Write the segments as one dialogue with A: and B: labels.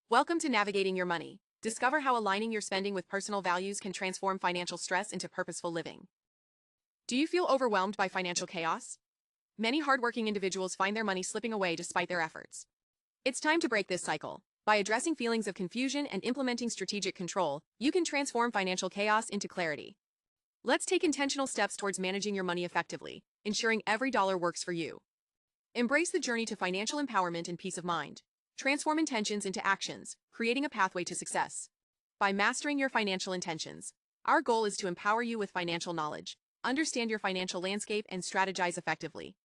A: Welcome to Navigating Your Money. Discover how aligning your spending with personal values can transform financial stress into purposeful living. Do you feel overwhelmed by financial chaos? Many hardworking individuals find their money slipping away despite their efforts. It's time to break this cycle. By addressing feelings of confusion and implementing strategic control, you can transform financial chaos into clarity. Let's take intentional steps towards managing your money effectively, ensuring every dollar works for you. Embrace the journey to financial empowerment and peace of mind. Transform intentions into actions, creating a pathway to success. By mastering your financial intentions, our goal is to empower you with financial knowledge, understand your financial landscape, and strategize effectively.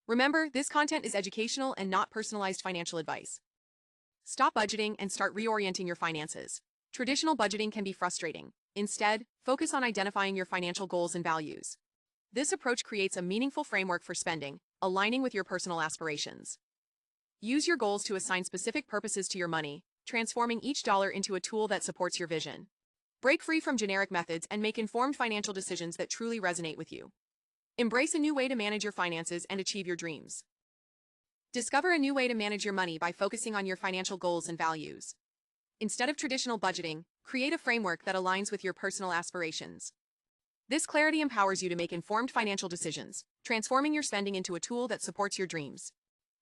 A: Remember, this content is educational and not personalized financial advice. Stop budgeting and start reorienting your finances. Traditional budgeting can be frustrating. Instead, focus on identifying your financial goals and values. This approach creates a meaningful framework for spending, aligning with your personal aspirations. Use your goals to assign specific purposes to your money, transforming each dollar into a tool that supports your vision. Break free from generic methods and make informed financial decisions that truly resonate with you. Embrace a new way to manage your finances and achieve your dreams. Discover a new way to manage your money by focusing on your financial goals and values. Instead of traditional budgeting, create a framework that aligns with your personal aspirations. This clarity empowers you to make informed financial decisions, transforming your spending into a tool that supports your dreams.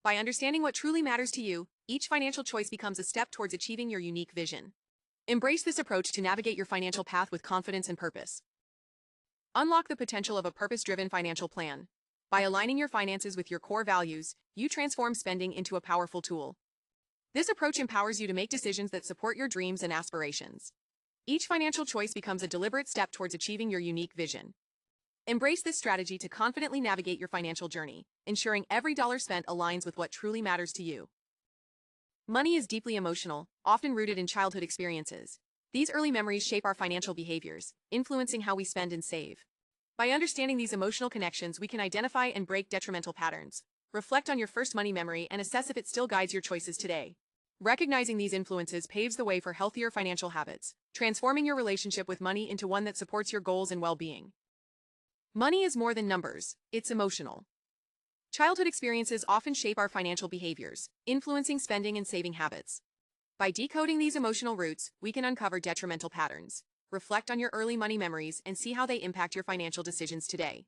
A: By understanding what truly matters to you, each financial choice becomes a step towards achieving your unique vision. Embrace this approach to navigate your financial path with confidence and purpose. Unlock the potential of a purpose-driven financial plan. By aligning your finances with your core values, you transform spending into a powerful tool. This approach empowers you to make decisions that support your dreams and aspirations. Each financial choice becomes a deliberate step towards achieving your unique vision. Embrace this strategy to confidently navigate your financial journey, ensuring every dollar spent aligns with what truly matters to you. Money is deeply emotional, often rooted in childhood experiences. These early memories shape our financial behaviors, influencing how we spend and save. By understanding these emotional connections, we can identify and break detrimental patterns. Reflect on your first money memory and assess if it still guides your choices today. Recognizing these influences paves the way for healthier financial habits, transforming your relationship with money into one that supports your goals and well-being. Money is more than numbers, it's emotional. Childhood experiences often shape our financial behaviors, influencing spending and saving habits. By decoding these emotional roots, we can uncover detrimental patterns. Reflect on your early money memories and see how they impact your financial decisions today.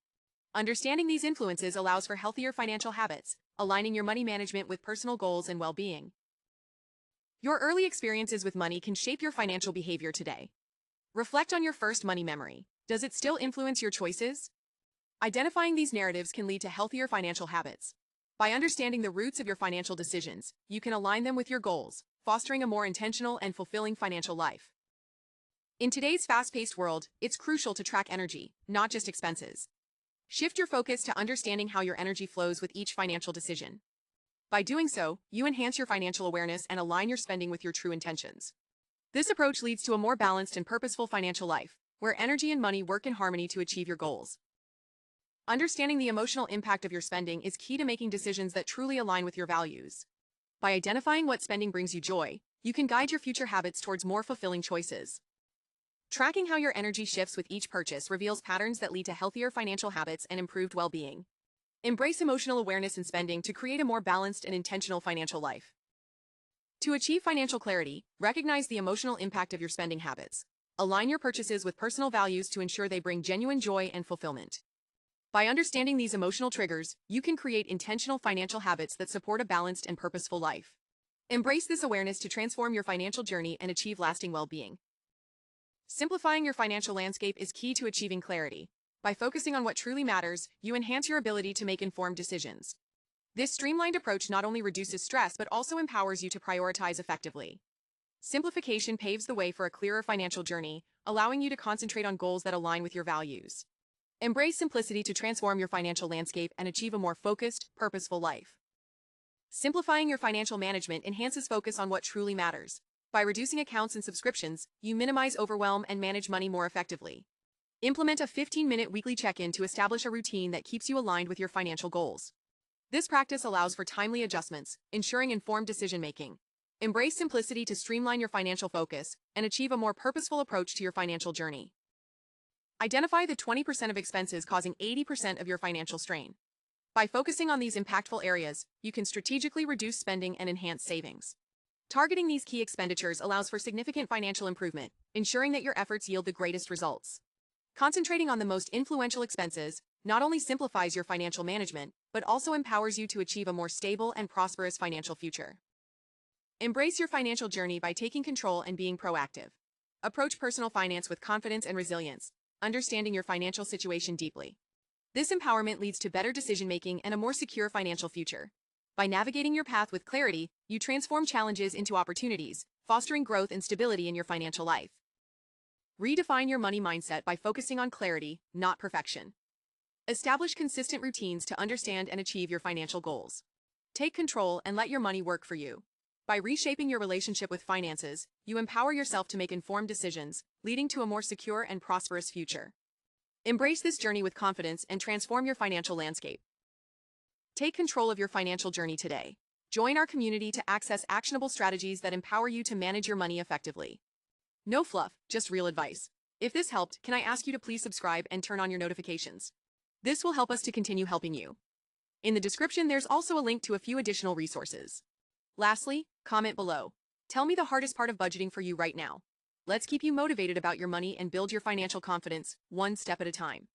A: Understanding these influences allows for healthier financial habits, aligning your money management with personal goals and well-being. Your early experiences with money can shape your financial behavior today. Reflect on your first money memory. Does it still influence your choices? Identifying these narratives can lead to healthier financial habits. By understanding the roots of your financial decisions, you can align them with your goals, fostering a more intentional and fulfilling financial life. In today's fast-paced world, it's crucial to track energy, not just expenses. Shift your focus to understanding how your energy flows with each financial decision. By doing so, you enhance your financial awareness and align your spending with your true intentions. This approach leads to a more balanced and purposeful financial life, where energy and money work in harmony to achieve your goals. Understanding the emotional impact of your spending is key to making decisions that truly align with your values. By identifying what spending brings you joy, you can guide your future habits towards more fulfilling choices. Tracking how your energy shifts with each purchase reveals patterns that lead to healthier financial habits and improved well-being. Embrace emotional awareness in spending to create a more balanced and intentional financial life. To achieve financial clarity, recognize the emotional impact of your spending habits. Align your purchases with personal values to ensure they bring genuine joy and fulfillment. By understanding these emotional triggers, you can create intentional financial habits that support a balanced and purposeful life. Embrace this awareness to transform your financial journey and achieve lasting well-being. Simplifying your financial landscape is key to achieving clarity. By focusing on what truly matters, you enhance your ability to make informed decisions. This streamlined approach not only reduces stress but also empowers you to prioritize effectively. Simplification paves the way for a clearer financial journey, allowing you to concentrate on goals that align with your values. Embrace simplicity to transform your financial landscape and achieve a more focused, purposeful life. Simplifying your financial management enhances focus on what truly matters. By reducing accounts and subscriptions, you minimize overwhelm and manage money more effectively. Implement a 15-minute weekly check-in to establish a routine that keeps you aligned with your financial goals. This practice allows for timely adjustments, ensuring informed decision-making. Embrace simplicity to streamline your financial focus and achieve a more purposeful approach to your financial journey. Identify the 20% of expenses causing 80% of your financial strain. By focusing on these impactful areas, you can strategically reduce spending and enhance savings. Targeting these key expenditures allows for significant financial improvement, ensuring that your efforts yield the greatest results. Concentrating on the most influential expenses not only simplifies your financial management, but also empowers you to achieve a more stable and prosperous financial future. Embrace your financial journey by taking control and being proactive. Approach personal finance with confidence and resilience, understanding your financial situation deeply. This empowerment leads to better decision-making and a more secure financial future. By navigating your path with clarity, you transform challenges into opportunities, fostering growth and stability in your financial life. Redefine your money mindset by focusing on clarity, not perfection. Establish consistent routines to understand and achieve your financial goals. Take control and let your money work for you. By reshaping your relationship with finances, you empower yourself to make informed decisions, leading to a more secure and prosperous future. Embrace this journey with confidence and transform your financial landscape. Take control of your financial journey today. Join our community to access actionable strategies that empower you to manage your money effectively. No fluff, just real advice. If this helped, can I ask you to please subscribe and turn on your notifications? This will help us to continue helping you. In the description, there's also a link to a few additional resources. Lastly, comment below. Tell me the hardest part of budgeting for you right now. Let's keep you motivated about your money and build your financial confidence, one step at a time.